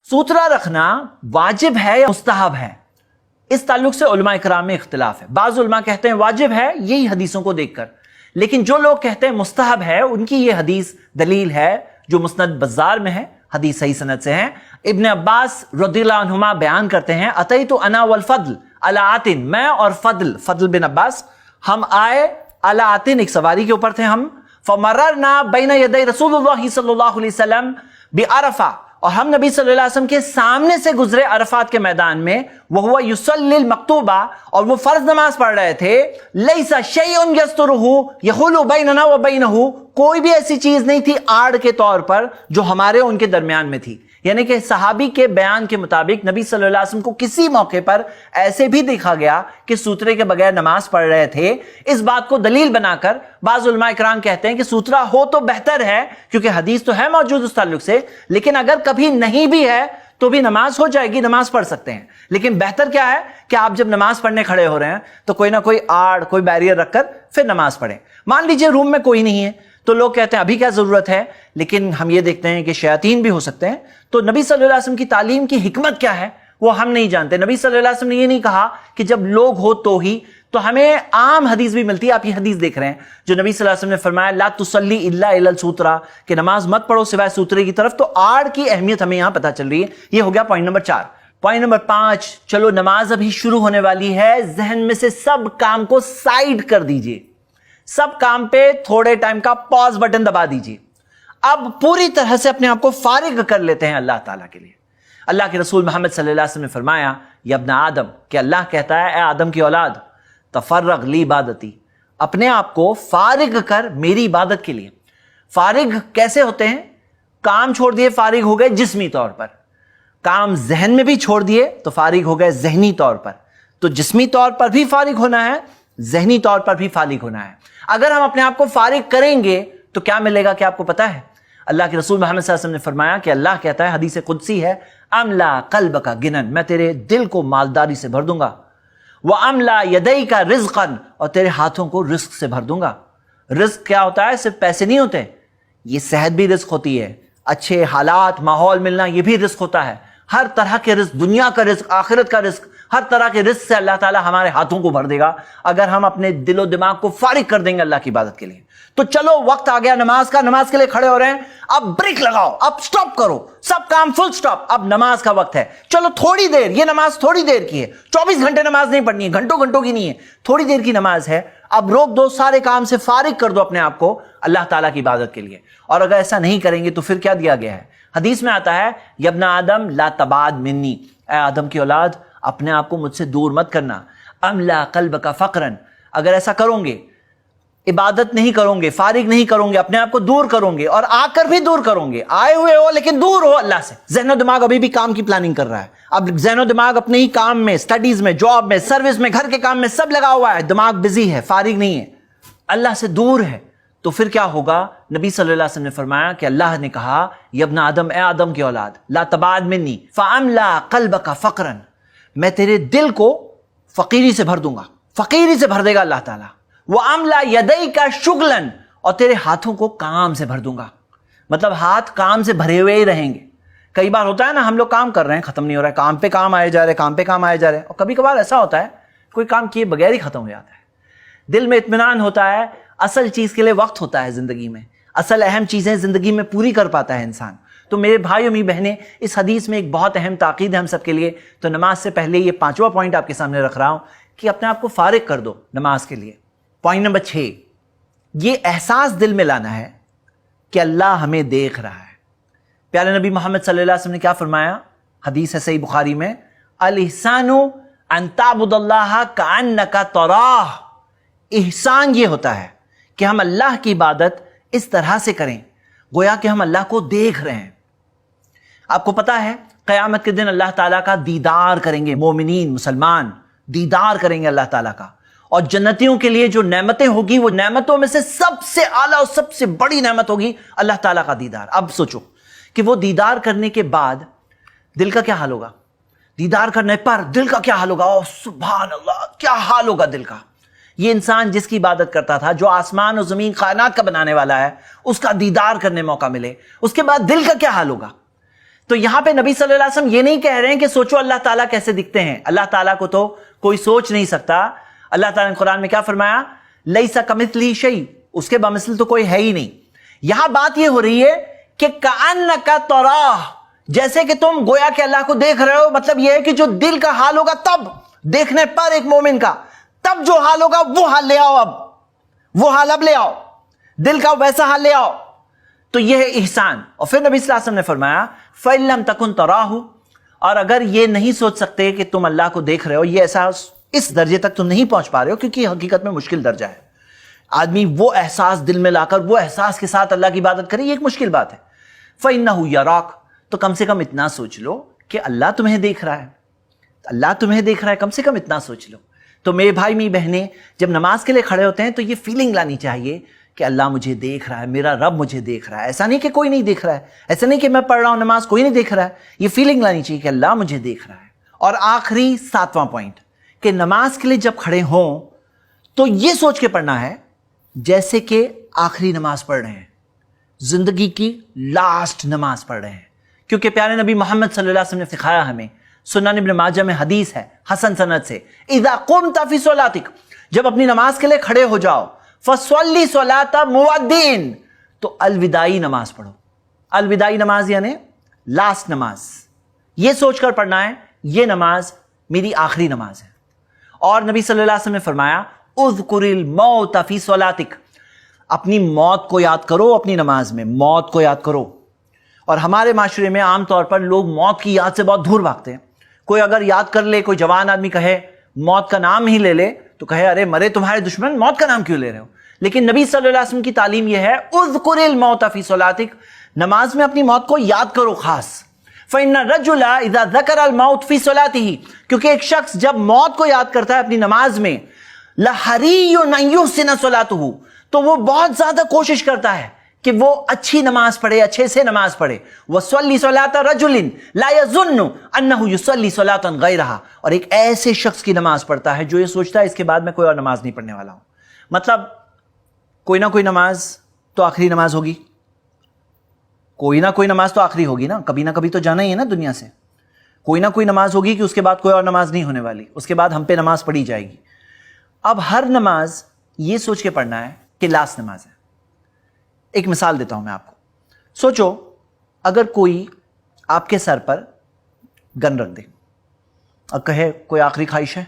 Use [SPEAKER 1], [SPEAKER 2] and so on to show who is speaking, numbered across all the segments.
[SPEAKER 1] सूतरा रखना वाजिब है या मुस्तहब है, इस ताल्लुक से उलमा इकराम में इख्तिलाफ है। बाज़ उलमा कहते हैं वाजिब है यही हदीसों को देखकर, लेकिन जो लोग कहते हैं मुस्तहब है उनकी ये हदीस दलील है जो मुस्नद बज़ार में है, हदीस सही सनद से है। इब्न अब्बास रज़ियल्लाहु अन्हुमा बयान करते हैं अतैतु अना वल फद्ल अला आतिन, मैं और फद्ल बिन अब्बास हम आए अला आतिन, एक सवारी के ऊपर थे हम। फमररना बैन यदै रसूलुल्लाह सल्लल्लाहु अलैहि वसल्लम बिअरफा, और हम नबी सल्लल्लाहु अलैहि वसल्लम के सामने से गुजरे अरफात के मैदान में। वह हुआ युसल्लिल मक्तूबा, और वो फर्ज नमाज पढ़ रहे थे। लैसा शैउन यस्तुरुहु यहुलु बैनना व बैनहु, कोई भी ऐसी चीज नहीं थी आड़ के तौर पर जो हमारे उनके दरमियान में थी। यानी कि सहाबी के बयान के मुताबिक नबी सल्लल्लाहु अलैहि वसल्लम को किसी मौके पर ऐसे भी देखा गया कि सूतरे के बगैर नमाज पढ़ रहे थे। इस बात को दलील बनाकर बाज़ उलमा इकराम कहते हैं कि सूतरा हो तो बेहतर है, क्योंकि हदीस तो है मौजूद उस ताल्लुक से, लेकिन अगर कभी नहीं भी है तो भी नमाज हो जाएगी, नमाज पढ़ सकते हैं। लेकिन बेहतर क्या है कि आप जब नमाज पढ़ने खड़े हो रहे हैं तो कोई ना कोई आड़, कोई बैरियर रखकर फिर नमाज पढ़ें। मान लीजिए रूम में कोई नहीं है तो लोग कहते हैं अभी क्या जरूरत है, लेकिन हम ये देखते हैं कि शयातीन भी हो सकते हैं। तो नबी सल्लल्लाहु अलैहि वसल्लम की तालीम की हिकमत क्या है वो हम नहीं जानते। नबी सल्लल्लाहु अलैहि वसल्लम ने ये नहीं कहा कि जब लोग हो तो ही, तो हमें आम हदीस भी मिलती है। आप ये हदीस देख रहे हैं जो नबी सल्लल्लाहु अलैहि वसल्लम ने फरमाया ला तुसल्ली इल्ला इलल सूतरा, कि नमाज मत पढ़ो सिवाय सूतरे की तरफ। तो आड़ की अहमियत हमें यहां पता चल रही है। ये हो गया पॉइंट नंबर 4। पॉइंट नंबर 5, चलो नमाज अभी शुरू होने वाली है, जहन में से सब काम को साइड कर दीजिए, सब काम पे थोड़े टाइम का पॉज बटन दबा दीजिए। अब पूरी तरह से अपने आप को फारिग कर लेते हैं अल्लाह ताला के लिए। अल्लाह के रसूल मोहम्मद सल्लल्लाहु अलैहि वसल्लम ने फरमाया या इब्न आदम, कि अल्लाह कहता है ए आदम की औलाद, तफर्रग ली इबादती, अपने आप को फारिग कर मेरी इबादत के लिए। फारिग कैसे होते हैं? काम छोड़ दिए फारिग हो गए जिस्मी तौर पर, काम जहन में भी छोड़ दिए तो फारिग हो गए जहनी तौर पर। तो जिस्मी तौर पर भी फारिग होना है, जहनी तौर पर भी फारिग होना है। अगर हम अपने आप को फारिग करेंगे तो क्या मिलेगा, क्या आपको पता है? अल्लाह के रसूल मोहम्मद सल्लल्लाहु अलैहि वसल्लम ने फरमाया कि अल्लाह कहता है, हदीस कुदसी है, अमला कल्ब का गिनन, मैं तेरे दिल को मालदारी से भर दूंगा। वह अमला यदई का रिज़्क़न, और तेरे हाथों को रिस्क से भर दूंगा। रिस्क क्या होता है? सिर्फ पैसे नहीं होते, ये सेहत भी रिस्क होती है, अच्छे हालात माहौल मिलना ये भी रिस्क होता है। हर तरह के रिस्क, दुनिया का रिस्क, आखिरत का रिस्क, हर तरह के रिस्क से अल्लाह ताला हमारे हाथों को भर देगा अगर हम अपने दिलो दिमाग को फारिग कर देंगे अल्लाह की इबादत के लिए। तो चलो वक्त आ गया नमाज का, नमाज के लिए खड़े हो रहे हैं, अब ब्रेक लगाओ, अब स्टॉप करो, सब काम फुल स्टॉप, अब नमाज का वक्त है। चलो थोड़ी देर, ये नमाज थोड़ी देर की है, 24 घंटे नमाज नहीं पढ़नी है, घंटों घंटों की नहीं है, थोड़ी देर की नमाज है। अब रोक दो, सारे काम से फारिग कर दो अपने आप को अल्लाह ताला की इबादत के लिए। और अगर ऐसा नहीं करेंगे तो फिर क्या दिया गया है? हदीस में आता है यब्ना आदम ला तबाद मिन्नी, ए आदम की औलाद अपने आप को मुझसे दूर मत करना। अमला कल्ब का फकरन, अगर ऐसा करोगे, इबादत नहीं करोगे, फारिग नहीं करोगे, अपने आप को दूर करोगे और आकर भी दूर करोगे, आए हुए हो लेकिन दूर हो अल्लाह से। ज़हनो दिमाग अभी भी काम की प्लानिंग कर रहा है, अब ज़हनो दिमाग अपने ही काम में, स्टडीज में, जॉब में, सर्विस में, घर के काम में सब लगा हुआ है, दिमाग बिजी है, फारिग नहीं है, अल्लाह से दूर है। तो फिर क्या होगा? नबी सल्लल्लाहु अलैहि वसल्लम ने फरमाया कि अल्लाह ने कहा यब्ना आदम, ए आदम की औलाद, ला तबाद मिन्नी फअमला कल्ब का फकरन, मैं तेरे दिल को फकीरी से भर दूंगा, फकीरी से भर देगा अल्लाह ताला। वो अमला यदई का शुगलन, और तेरे हाथों को काम से भर दूंगा। मतलब हाथ काम से भरे हुए ही रहेंगे। कई बार होता है ना, हम लोग काम कर रहे हैं, खत्म नहीं हो रहा है, काम पे काम आए जा रहे, काम पे काम आए जा रहे हैं। और कभी कभार ऐसा होता है कोई काम किए बगैर ही खत्म हो जाता है, दिल में इत्मीनान होता है, असल चीज के लिए वक्त होता है जिंदगी में, असल अहम चीजें जिंदगी में पूरी कर पाता है इंसान। तो मेरे भाई और बहनें, इस हदीस में एक बहुत अहम ताकीद है हम सब के लिए। तो नमाज से पहले ये 5वां पॉइंट आपके सामने रख रहा हूं कि अपने आप को फारिग कर दो नमाज के लिए। पॉइंट नंबर 6, ये एहसास दिल में लाना है कि अल्लाह हमें देख रहा है। प्यारे नबी मोहम्मद सल्लल्लाहु अलैहि वसल्लम ने क्या फरमाया? हदीस है सही बुखारी में, अल इहसानु अन ताबुदल्लाह कअन्नका तराह, इहसान ये होता है कि हम अल्लाह की इबादत इस तरह से करें गोया कि हम अल्लाह को देख रहे हैं। आपको पता है क़यामत के दिन अल्लाह ताला का दीदार करेंगे मोमिनीन, मुसलमान दीदार करेंगे अल्लाह ताला का। और जन्नतियों के लिए जो नेमतें होगी, वो नेमतों में से सबसे आला और सबसे बड़ी नेमत होगी अल्लाह ताला का दीदार। अब सोचो कि वो दीदार करने के बाद दिल का क्या हाल होगा? दीदार करने पर दिल का क्या हाल होगा? ओह सुभान अल्लाह, क्या हाल होगा दिल का। ये इंसान जिसकी इबादत करता था, जो आसमान और जमीन कायनात का बनाने वाला है, उसका दीदार करने मौका मिले, उसके बाद दिल का क्या हाल होगा? تو یہاں پہ نبی صلی اللہ علیہ وسلم یہ نہیں کہہ رہے ہیں کہ سوچو اللہ تعالیٰ کیسے دکھتے ہیں. اللہ تعالیٰ کو تو کوئی سوچ نہیں سکتا. اللہ تعالیٰ نے قرآن میں کیا فرمایا؟ لیسا کمثلہ شیء، اس کے بمثل تو کوئی ہے ہی نہیں. یہاں بات یہ ہو رہی ہے کہ کأنک تراہ، جیسے کہ تم گویا کہ اللہ کو دیکھ رہے ہو. مطلب یہ ہے کہ جو دل کا حال ہوگا تب دیکھنے پر ایک مومن کا، تب جو حال ہوگا وہ حال لے آؤ. اب وہ حال اب لے آؤ، دل کا ویسا حال لے آؤ. تو یہ ہے احسان. اور پھر نبی صلی اللہ علیہ وسلم نے فرمایا فَإِن لَمْ تَكُنْ تَرَاهُ، اور اگر یہ نہیں سوچ سکتے کہ تم اللہ کو دیکھ رہے ہو، یہ احساس اس درجے تک تم نہیں پہنچ پا رہے ہو، کیونکہ یہ حقیقت میں مشکل درجہ ہے. آدمی وہ احساس دل میں لا کر وہ احساس کے ساتھ اللہ کی عبادت کرے، یہ ایک مشکل بات ہے. فَإِنَّهُ يَرَاكَ، تو کم سے کم اتنا سوچ لو کہ اللہ تمہیں دیکھ رہا ہے. اللہ تمہیں دیکھ رہا ہے، کم سے کم اتنا سوچ لو. تو میرے بھائی میری بہنیں جب نماز کے لیے کھڑے ہوتے ہیں تو یہ فیلنگ لانی چاہیے کہ اللہ مجھے دیکھ رہا ہے، میرا رب مجھے دیکھ رہا ہے. ایسا نہیں کہ کوئی نہیں دیکھ رہا ہے، ایسا نہیں کہ میں پڑھ رہا ہوں نماز کوئی نہیں دیکھ رہا ہے. یہ فیلنگ لانی چاہیے کہ اللہ مجھے دیکھ رہا ہے. اور آخری 7واں پوائنٹ کہ نماز کے لیے جب کھڑے ہوں تو یہ سوچ کے پڑھنا ہے جیسے کہ آخری نماز پڑھ رہے ہیں، زندگی کی لاسٹ نماز پڑھ رہے ہیں. کیونکہ پیارے نبی محمد صلی اللہ علیہ وسلم نے سکھایا ہمیں، سنن ابن ماجہ میں حدیث ہے حسن سند سے، اذا قمت فی صلاتک، جب اپنی نماز کے لیے کھڑے ہو جاؤ، فصلی صلاۃ مودین، تو الوداعی نماز پڑھو. الوداعی نماز یعنی لاسٹ نماز. یہ سوچ کر پڑھنا ہے یہ نماز میری آخری نماز ہے. اور نبی صلی اللہ علیہ وسلم نے فرمایا اذکر الموت فی صلاتک، اپنی موت کو یاد کرو اپنی نماز میں، موت کو یاد کرو. اور ہمارے معاشرے میں عام طور پر لوگ موت کی یاد سے بہت دور بھاگتے ہیں. کوئی اگر یاد کر لے، کوئی جوان آدمی کہے موت کا نام ہی لے لے تو کہے ارے مرے تمہارے دشمن، موت کا نام کیوں لے رہے ہو؟ لیکن نبی صلی اللہ علیہ وسلم کی تعلیم یہ ہے اذکر الموت فی صلاتک، نماز میں اپنی موت کو یاد کرو خاص. فإن الرجل اذا ذکر الموت فی صلاته، کیونکہ ایک شخص جب موت کو یاد کرتا ہے اپنی نماز میں، لحری ان یحسن صلاته، تو وہ بہت زیادہ کوشش کرتا ہے کہ وہ اچھی نماز پڑھے، اچھے سے نماز پڑھے. وَصَلِّ صَلَاةَ رَجُلٍ لَا يَظُنُّ أَنَّهُ يُصَلِّ صَلَاةً غَيْرَهَا، اور ایک ایسے شخص کی نماز پڑھتا ہے جو یہ سوچتا ہے اس کے بعد میں کوئی اور نماز نہیں پڑھنے والا ہوں. مطلب کوئی نہ کوئی نماز تو آخری نماز ہوگی، کوئی نہ کوئی نماز تو آخری ہوگی نا، کبھی نہ کبھی تو جانا ہی ہے نا دنیا سے. کوئی نہ کوئی نماز ہوگی کہ اس کے بعد کوئی اور نماز نہیں ہونے والی، اس کے بعد ہم پہ نماز پڑھی جائے گی. اب ہر نماز یہ سوچ کے پڑھنا ہے کہ لاسٹ نماز ہے. ایک مثال دیتا ہوں میں آپ کو. سوچو اگر کوئی آپ کے سر پر گن رکھ دے اور کہے کوئی آخری خواہش ہے،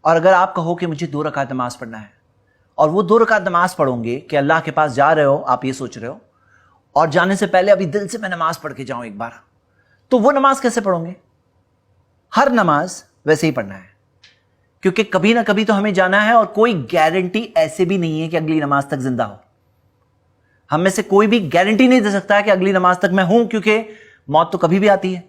[SPEAKER 1] اور اگر آپ کہو کہ مجھے 2 رکعت نماز پڑھنا ہے، اور وہ 2 رکعت نماز پڑھوں گے کہ اللہ کے پاس جا رہے ہو، آپ یہ سوچ رہے ہو، اور جانے سے پہلے ابھی دل سے میں نماز پڑھ کے جاؤں ایک بار، تو وہ نماز کیسے پڑھوں گے؟ ہر نماز ویسے ہی پڑھنا ہے، کیونکہ کبھی نہ کبھی تو ہمیں جانا ہے، اور کوئی گارنٹی ایسے بھی نہیں ہے کہ اگلی نماز تک زندہ ہو. ہم میں سے کوئی بھی گارنٹی نہیں دے سکتا کہ اگلی نماز تک میں ہوں، کیونکہ موت تو کبھی بھی آتی ہے.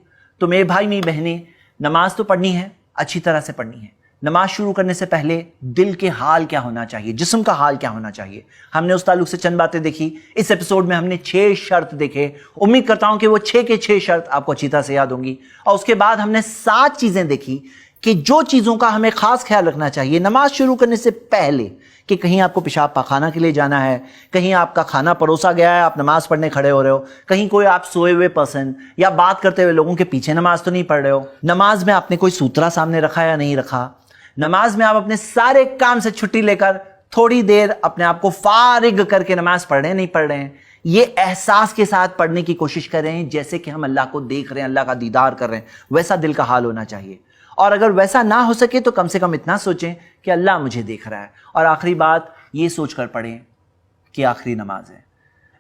[SPEAKER 1] تو میرے بھائی میری بہنیں، نماز تو پڑھنی ہے، اچھی طرح سے پڑھنی ہے. نماز شروع کرنے سے پہلے دل کے حال کیا ہونا چاہیے، جسم کا حال کیا ہونا چاہیے. ہم نے اس تعلق سے چند باتیں دیکھی. اس ایپیسوڈ میں ہم نے 6 شرط دیکھے. امید کرتا ہوں کہ وہ 6 کے 6 شرط آپ کو اچھی طرح سے یاد ہوں گی. اور اس کے بعد ہم نے 7 چیزیں دیکھی کہ جو چیزوں کا ہمیں خاص خیال رکھنا چاہیے نماز شروع کرنے سے پہلے، کہ کہیں آپ کو پیشاب پاخانہ کے لیے جانا ہے، کہیں آپ کا کھانا پروسا گیا ہے، آپ نماز پڑھنے کھڑے ہو رہے ہو، کہیں کوئی آپ سوئے ہوئے پرسن یا بات کرتے ہوئے لوگوں کے پیچھے نماز تو نہیں پڑھ رہے ہو، نماز میں آپ نے کوئی سوترا سامنے رکھا یا نہیں رکھا، نماز میں آپ اپنے سارے کام سے چھٹی لے کر تھوڑی دیر اپنے آپ کو فارغ کر کے نماز پڑھ رہے ہیں نہیں پڑھ رہے ہیں. یہ احساس کے ساتھ پڑھنے کی کوشش کر رہے ہیں جیسے کہ ہم اللہ کو دیکھ رہے ہیں، اللہ کا دیدار کر رہے ہیں. ویسا دل کا حال ہونا چاہیے. اور اگر ویسا نہ ہو سکے تو کم سے کم اتنا سوچیں کہ اللہ مجھے دیکھ رہا ہے. اور آخری بات یہ سوچ کر پڑھیں کہ آخری نماز ہے.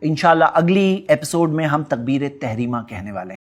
[SPEAKER 1] انشاءاللہ اگلی ایپیسوڈ میں ہم تکبیر تحریمہ کہنے والے ہیں.